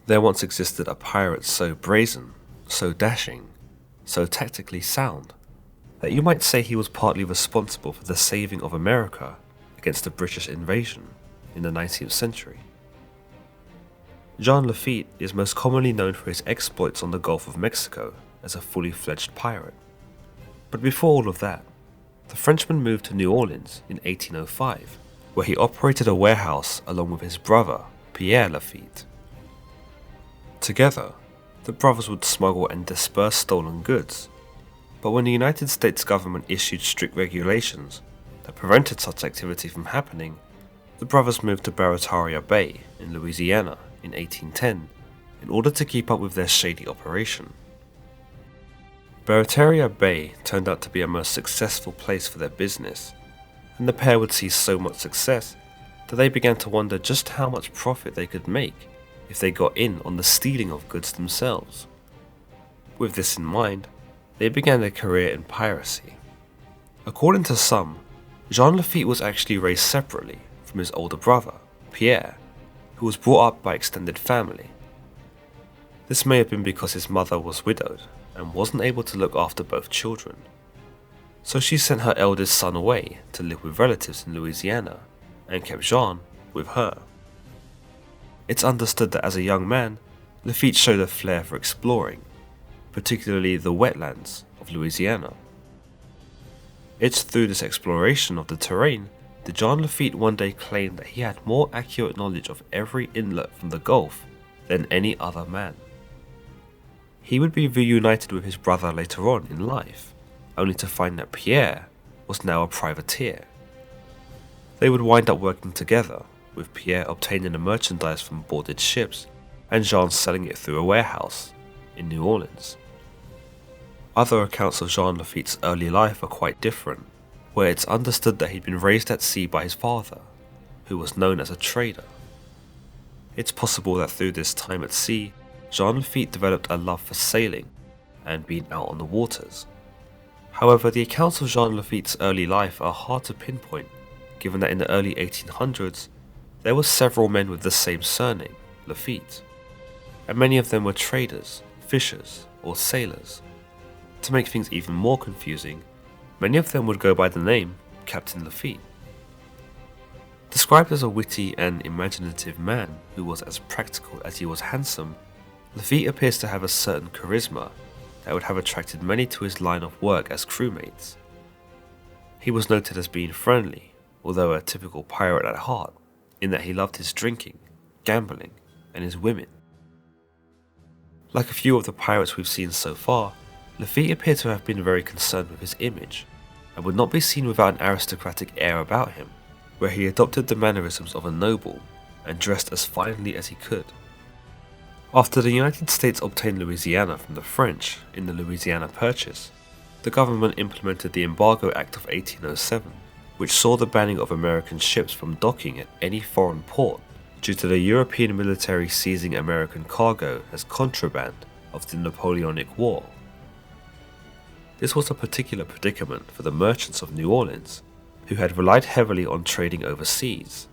There once existed a pirate so brazen, so dashing, so tactically sound, that you might say he was partly responsible for the saving of America against the British invasion in the 19th century. Jean Lafitte is most commonly known for his exploits on the Gulf of Mexico as a fully fledged pirate. But before all of that, the Frenchman moved to New Orleans in 1805, where he operated a warehouse along with his brother, Pierre Lafitte. Together, the brothers would smuggle and disperse stolen goods, but when the United States government issued strict regulations that prevented such activity from happening, the brothers moved to Barataria Bay in Louisiana in 1810 in order to keep up with their shady operation. Barataria Bay turned out to be a most successful place for their business, and the pair would see so much success that they began to wonder just how much profit they could make if they got in on the stealing of goods themselves. With this in mind, they began their career in piracy. According to some, Jean Lafitte was actually raised separately from his older brother, Pierre, who was brought up by extended family. This may have been because his mother was widowed and wasn't able to look after both children, so she sent her eldest son away to live with relatives in Louisiana and kept Jean with her. It's understood that as a young man, Lafitte showed a flair for exploring, particularly the wetlands of Louisiana. It's through this exploration of the terrain that Jean Lafitte one day claimed that he had more accurate knowledge of every inlet from the Gulf than any other man. He would be reunited with his brother later on in life, only to find that Pierre was now a privateer. They would wind up working together, with Pierre obtaining the merchandise from boarded ships and Jean selling it through a warehouse in New Orleans. Other accounts of Jean Lafitte's early life are quite different, where it's understood that he'd been raised at sea by his father, who was known as a trader. It's possible that through this time at sea, Jean Lafitte developed a love for sailing and being out on the waters. However, the accounts of Jean Lafitte's early life are hard to pinpoint, given that in the early 1800s, there were several men with the same surname, Lafitte, and many of them were traders, fishers, or sailors. To make things even more confusing, many of them would go by the name Captain Lafitte. Described as a witty and imaginative man who was as practical as he was handsome, Lafitte appears to have a certain charisma that would have attracted many to his line of work as crewmates. He was noted as being friendly, although a typical pirate at heart, in that he loved his drinking, gambling, and his women. Like a few of the pirates we've seen so far, Lafitte appeared to have been very concerned with his image, and would not be seen without an aristocratic air about him, where he adopted the mannerisms of a noble and dressed as finely as he could. After the United States obtained Louisiana from the French in the Louisiana Purchase, the government implemented the Embargo Act of 1807, which saw the banning of American ships from docking at any foreign port due to the European military seizing American cargo as contraband of the Napoleonic War. This was a particular predicament for the merchants of New Orleans, who had relied heavily on trading overseas.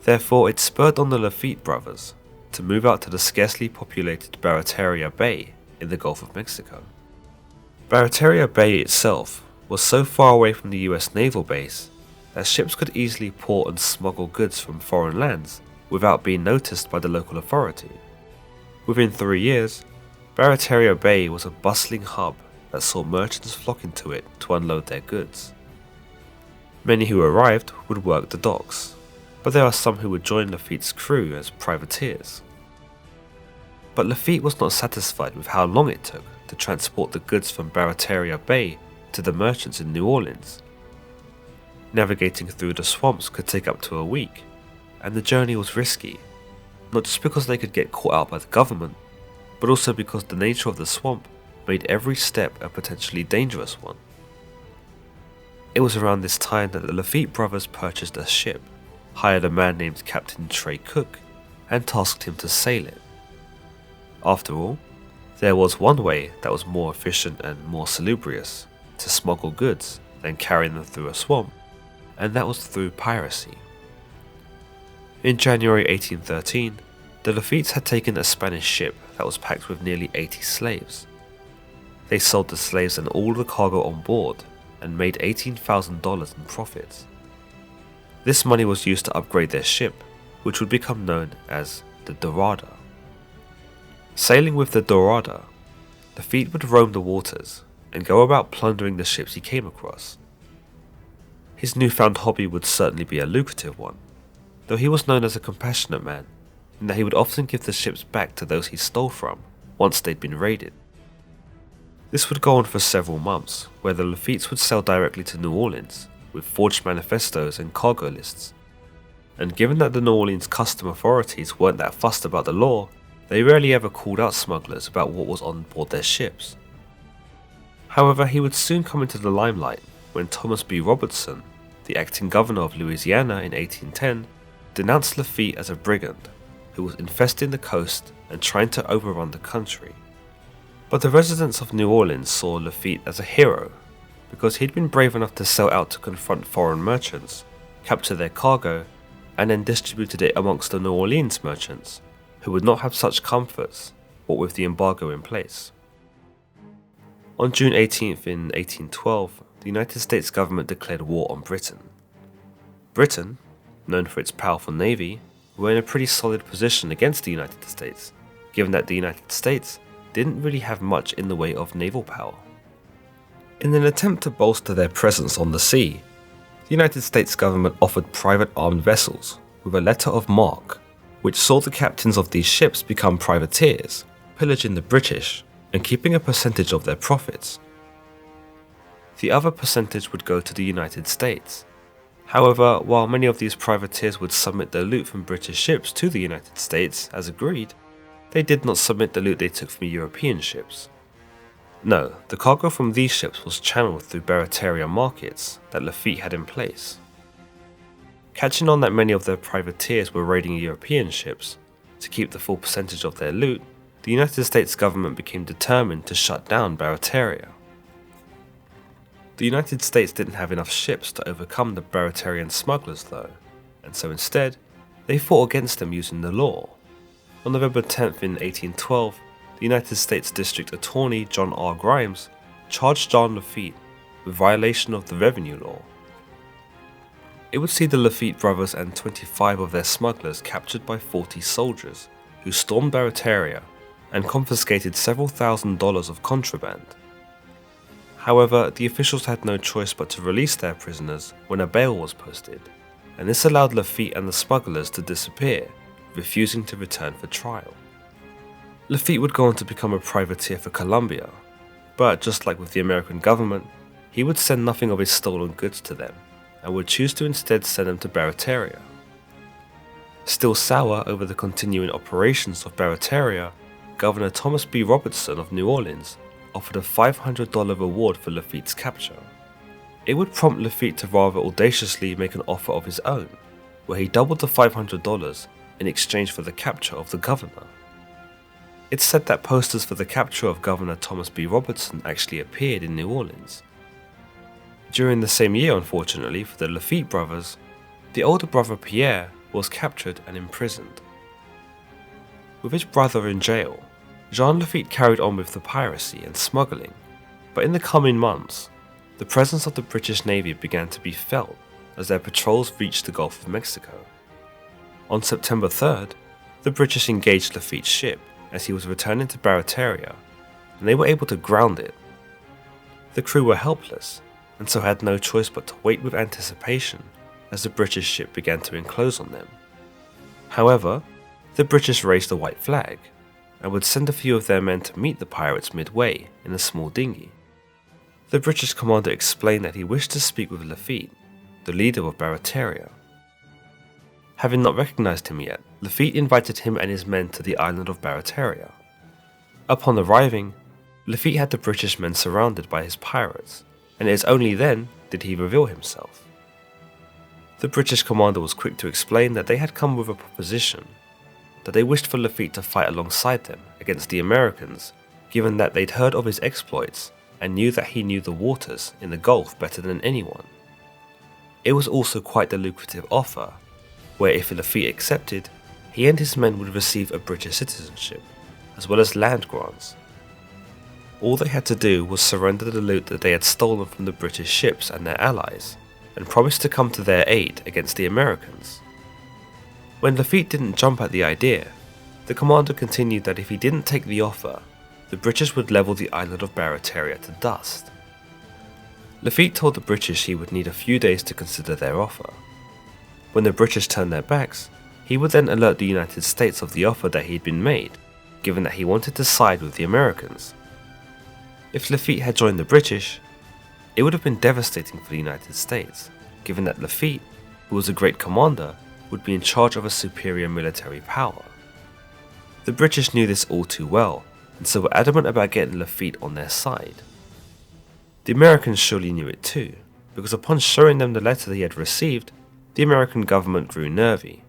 Therefore, it spurred on the Lafitte brothers to move out to the scarcely populated Barataria Bay in the Gulf of Mexico. Barataria Bay itself was so far away from the US naval base that ships could easily port and smuggle goods from foreign lands without being noticed by the local authority. Within 3 years, Barataria Bay was a bustling hub that saw merchants flock into it to unload their goods. Many who arrived would work the docks, but there are some who would join Lafitte's crew as privateers. But Lafitte was not satisfied with how long it took to transport the goods from Barataria Bay to the merchants in New Orleans. Navigating through the swamps could take up to a week, and the journey was risky, not just because they could get caught out by the government, but also because the nature of the swamp made every step a potentially dangerous one. It was around this time that the Lafitte brothers purchased a ship, hired a man named Captain Trey Cook, and tasked him to sail it. After all, there was one way that was more efficient and more salubrious to smuggle goods than carrying them through a swamp, and that was through piracy. In January 1813, The Lafitte's had taken a Spanish ship that was packed with nearly 80 slaves. They sold the slaves and all the cargo on board and made $18,000 in profits. This money was used to upgrade their ship, which would become known as the Dorada. Sailing with the Dorada, Lafitte would roam the waters and go about plundering the ships he came across. His newfound hobby would certainly be a lucrative one, though he was known as a compassionate man, in that he would often give the ships back to those he stole from once they'd been raided. This would go on for several months, where the Lafittes would sail directly to New Orleans with forged manifestos and cargo lists. And given that the New Orleans custom authorities weren't that fussed about the law, they rarely ever called out smugglers about what was on board their ships. However, he would soon come into the limelight when Thomas B. Robertson, the acting governor of Louisiana in 1810, denounced Lafitte as a brigand who was infesting the coast and trying to overrun the country. But the residents of New Orleans saw Lafitte as a hero because he'd been brave enough to sail out to confront foreign merchants, capture their cargo, and then distributed it amongst the New Orleans merchants, who would not have such comforts, what with the embargo in place. On June 18th in 1812, the United States government declared war on Britain. Britain, known for its powerful navy, were in a pretty solid position against the United States, given that the United States didn't really have much in the way of naval power. In an attempt to bolster their presence on the sea, the United States government offered private armed vessels with a letter of marque, which saw the captains of these ships become privateers, pillaging the British and keeping a percentage of their profits. The other percentage would go to the United States. However, while many of these privateers would submit their loot from British ships to the United States as agreed, they did not submit the loot they took from European ships. No, the cargo from these ships was channeled through barataria markets that Lafitte had in place. Catching on that many of their privateers were raiding European ships, to keep the full percentage of their loot, the United States government became determined to shut down barataria. The United States didn't have enough ships to overcome the baratarian smugglers though, and so instead, they fought against them using the law. On November 10th in 1812, the United States District Attorney John R. Grimes charged John Lafitte with violation of the revenue law. It would see the Lafitte brothers and 25 of their smugglers captured by 40 soldiers, who stormed barataria and confiscated several $1,000s of contraband. However, the officials had no choice but to release their prisoners when a bail was posted, and this allowed Lafitte and the smugglers to disappear, refusing to return for trial. Lafitte would go on to become a privateer for Colombia, but just like with the American government, he would send nothing of his stolen goods to them, and would choose to instead send them to barataria. Still sour over the continuing operations of barataria, Governor Thomas B. Robertson of New Orleans offered a $500 reward for Lafitte's capture. It would prompt Lafitte to rather audaciously make an offer of his own, where he doubled the $500 in exchange for the capture of the governor. It's said that posters for the capture of Governor Thomas B. Robertson actually appeared in New Orleans. During the same year, unfortunately, for the Lafitte brothers, the older brother Pierre was captured and imprisoned. With his brother in jail, Jean Lafitte carried on with the piracy and smuggling, but in the coming months, the presence of the British Navy began to be felt as their patrols reached the Gulf of Mexico. On September 3rd, the British engaged Lafitte's ship as he was returning to barataria, and they were able to ground it. The crew were helpless, and so had no choice but to wait with anticipation as the British ship began to enclose on them. However, the British raised a white flag, and would send a few of their men to meet the pirates midway in a small dinghy. The British commander explained that he wished to speak with Lafitte, the leader of barataria. Having not recognized him yet, Lafitte invited him and his men to the island of Barataria. Upon arriving, Lafitte had the British men surrounded by his pirates, and it is only then did he reveal himself. The British commander was quick to explain that they had come with a proposition, that they wished for Lafitte to fight alongside them against the Americans, given that they'd heard of his exploits and knew that he knew the waters in the Gulf better than anyone. It was also quite the lucrative offer, where if Lafitte accepted, he and his men would receive a British citizenship, as well as land grants. All they had to do was surrender the loot that they had stolen from the British ships and their allies, and promise to come to their aid against the Americans. When Lafitte didn't jump at the idea, the commander continued that if he didn't take the offer, the British would level the island of Barataria to dust. Lafitte told the British he would need a few days to consider their offer. When the British turned their backs, he would then alert the United States of the offer that he had been made, given that he wanted to side with the Americans. If Lafitte had joined the British, it would have been devastating for the United States, given that Lafitte, who was a great commander, would be in charge of a superior military power. The British knew this all too well, and so were adamant about getting Lafitte on their side. The Americans surely knew it too, because upon showing them the letter he had received, the American government grew nervy.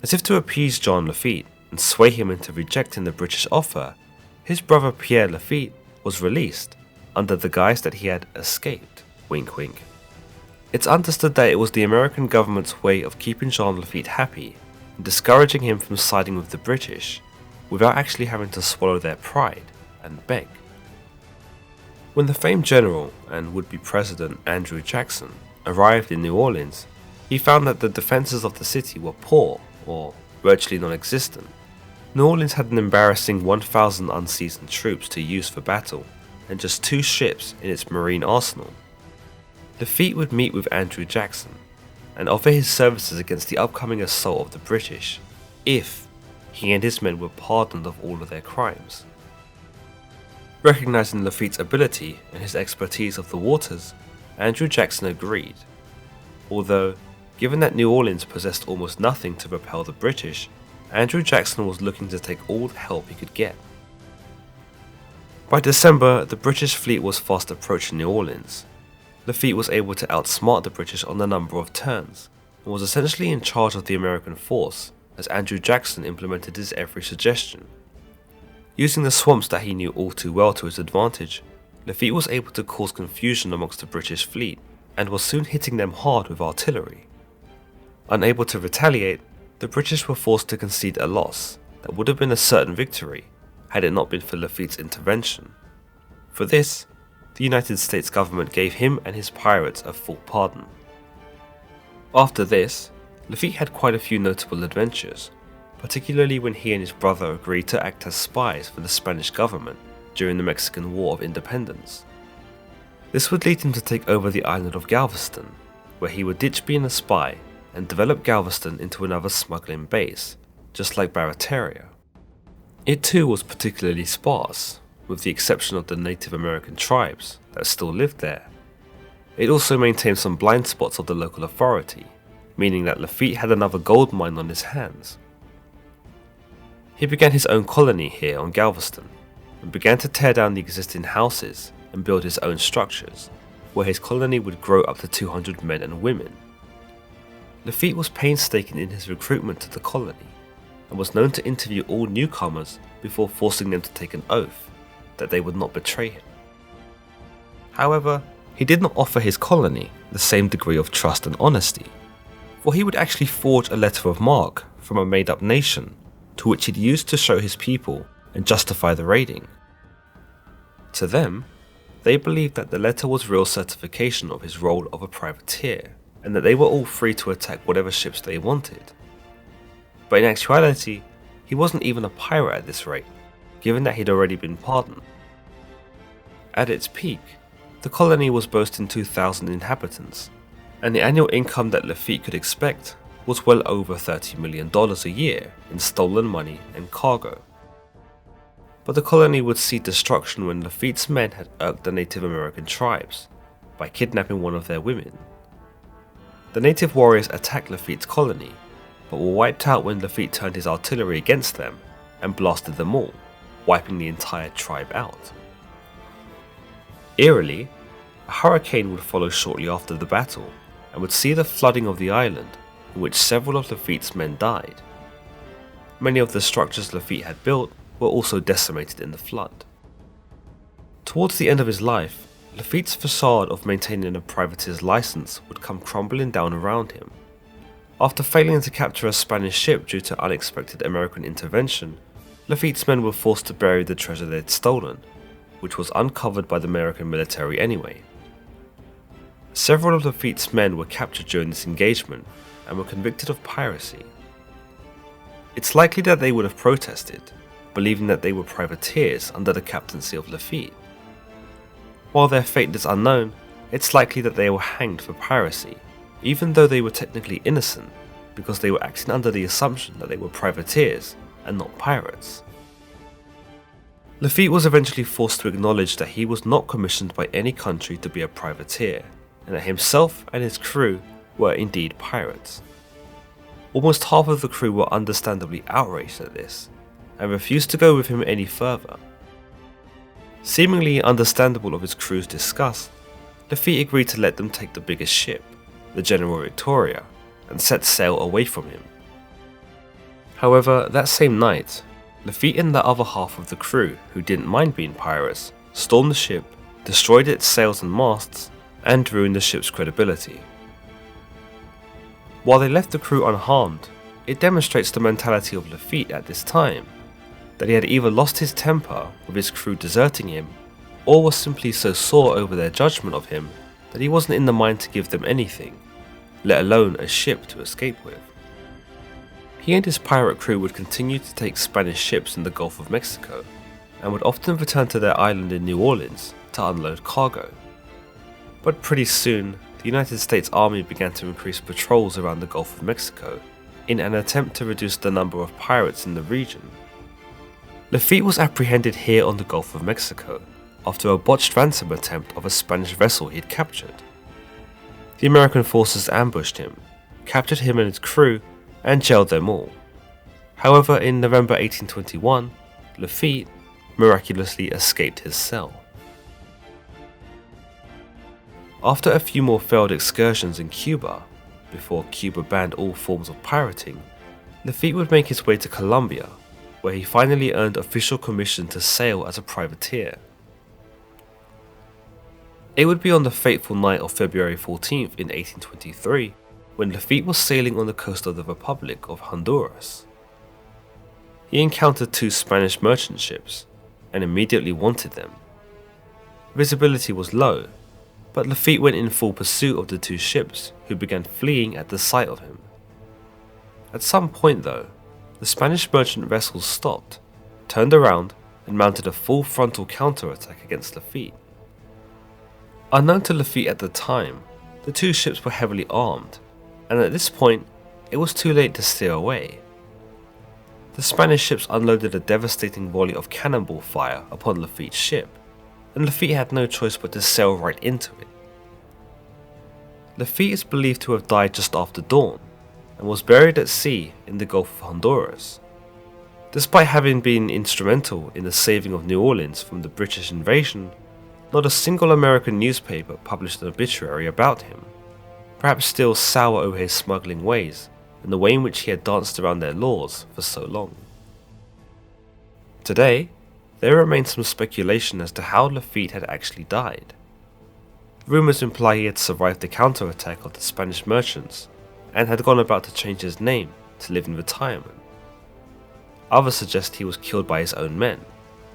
As if to appease John Lafitte and sway him into rejecting the British offer, his brother Pierre Lafitte was released under the guise that he had escaped. Wink wink. It's understood that it was the American government's way of keeping Jean Lafitte happy and discouraging him from siding with the British, without actually having to swallow their pride and beg. When the famed general and would-be president Andrew Jackson arrived in New Orleans, he found that the defences of the city were poor or virtually non-existent. New Orleans had an embarrassing 1,000 unseasoned troops to use for battle and just 2 ships in its marine arsenal. Lafitte would meet with Andrew Jackson and offer his services against the upcoming assault of the British, if he and his men were pardoned of all of their crimes. Recognizing Lafitte's ability and his expertise of the waters, Andrew Jackson agreed. Although, given that New Orleans possessed almost nothing to repel the British, Andrew Jackson was looking to take all the help he could get. By December, the British fleet was fast approaching New Orleans. Lafitte was able to outsmart the British on a number of turns, and was essentially in charge of the American force, as Andrew Jackson implemented his every suggestion. Using the swamps that he knew all too well to his advantage, Lafitte was able to cause confusion amongst the British fleet, and was soon hitting them hard with artillery. Unable to retaliate, the British were forced to concede a loss that would have been a certain victory had it not been for Lafitte's intervention. For this, the United States government gave him and his pirates a full pardon. After this, Lafitte had quite a few notable adventures, particularly when he and his brother agreed to act as spies for the Spanish government during the Mexican War of Independence. This would lead him to take over the island of Galveston, where he would ditch being a spy and develop Galveston into another smuggling base, just like Barataria. It too was particularly sparse, with the exception of the Native American tribes that still lived there. It also maintained some blind spots of the local authority, meaning that Lafitte had another gold mine on his hands. He began his own colony here on Galveston, and began to tear down the existing houses and build his own structures, where his colony would grow up to 200 men and women. Lafitte was painstaking in his recruitment to the colony, and was known to interview all newcomers before forcing them to take an oath that they would not betray him. However, he did not offer his colony the same degree of trust and honesty, for he would actually forge a letter of marque from a made-up nation, to which he'd used to show his people and justify the raiding. To them, they believed that the letter was real certification of his role of a privateer, and that they were all free to attack whatever ships they wanted. But in actuality, he wasn't even a pirate at this rate, given that he'd already been pardoned. At its peak, the colony was boasting 2,000 inhabitants, and the annual income that Lafitte could expect was well over $30 million a year in stolen money and cargo. But the colony would see destruction when Lafitte's men had irked the Native American tribes by kidnapping one of their women. The native warriors attacked Lafitte's colony, but were wiped out when Lafitte turned his artillery against them and blasted them all, wiping the entire tribe out. Eerily, a hurricane would follow shortly after the battle and would see the flooding of the island, in which several of Lafitte's men died. Many of the structures Lafitte had built were also decimated in the flood. Towards the end of his life, Lafitte's facade of maintaining a privateer's license would come crumbling down around him. After failing to capture a Spanish ship due to unexpected American intervention, Lafitte's men were forced to bury the treasure they had stolen, which was uncovered by the American military anyway. Several of Lafitte's men were captured during this engagement and were convicted of piracy. It's likely that they would have protested, believing that they were privateers under the captaincy of Lafitte. While their fate is unknown, it's likely that they were hanged for piracy, even though they were technically innocent, because they were acting under the assumption that they were privateers and not pirates. Lafitte was eventually forced to acknowledge that he was not commissioned by any country to be a privateer, and that himself and his crew were indeed pirates. Almost half of the crew were understandably outraged at this, and refused to go with him any further. Seemingly understandable of his crew's disgust, Lafitte agreed to let them take the biggest ship, the General Victoria, and set sail away from him. However, that same night, Lafitte and the other half of the crew, who didn't mind being pirates, stormed the ship, destroyed its sails and masts, and ruined the ship's credibility. While they left the crew unharmed, it demonstrates the mentality of Lafitte at this time, that he had either lost his temper with his crew deserting him, or was simply so sore over their judgment of him that he wasn't in the mind to give them anything, let alone a ship to escape with. He and his pirate crew would continue to take Spanish ships in the Gulf of Mexico, and would often return to their island in New Orleans to unload cargo. But pretty soon, the United States Army began to increase patrols around the Gulf of Mexico in an attempt to reduce the number of pirates in the region. Lafitte was apprehended here on the Gulf of Mexico after a botched ransom attempt of a Spanish vessel he had captured. The American forces ambushed him, captured him and his crew, and jailed them all. However, in November 1821, Lafitte miraculously escaped his cell. After a few more failed excursions in Cuba, before Cuba banned all forms of pirating, Lafitte would make his way to Colombia, where he finally earned official commission to sail as a privateer. It would be on the fateful night of February 14th in 1823 when Lafitte was sailing on the coast of the Republic of Honduras. He encountered two Spanish merchant ships and immediately wanted them. Visibility was low, but Lafitte went in full pursuit of the two ships, who began fleeing at the sight of him. At some point though, the Spanish merchant vessels stopped, turned around, and mounted a full frontal counterattack against Lafitte. Unknown to Lafitte at the time, the two ships were heavily armed, and at this point, it was too late to steer away. The Spanish ships unloaded a devastating volley of cannonball fire upon Lafitte's ship, and Lafitte had no choice but to sail right into it. Lafitte is believed to have died just after dawn, and was buried at sea in the Gulf of Honduras. Despite having been instrumental in the saving of New Orleans from the British invasion, not a single American newspaper published an obituary about him, perhaps still sour over his smuggling ways and the way in which he had danced around their laws for so long. Today, there remains some speculation as to how Lafitte had actually died. Rumours imply he had survived the counterattack of the Spanish merchants and had gone about to change his name to live in retirement. Others suggest he was killed by his own men,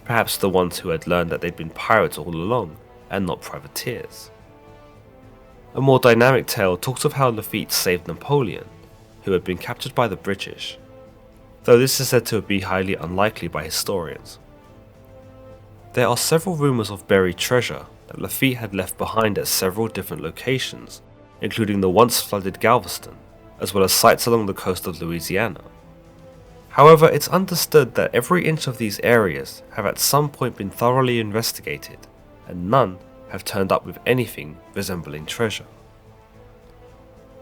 perhaps the ones who had learned that they'd been pirates all along and not privateers. A more dynamic tale talks of how Lafitte saved Napoleon, who had been captured by the British, though this is said to be highly unlikely by historians. There are several rumours of buried treasure that Lafitte had left behind at several different locations, including the once flooded Galveston, as well as sites along the coast of Louisiana. However, it's understood that every inch of these areas have at some point been thoroughly investigated, and none have turned up with anything resembling treasure.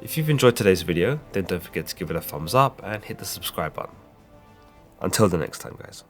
If you've enjoyed today's video, then don't forget to give it a thumbs up and hit the subscribe button. Until the next time, guys.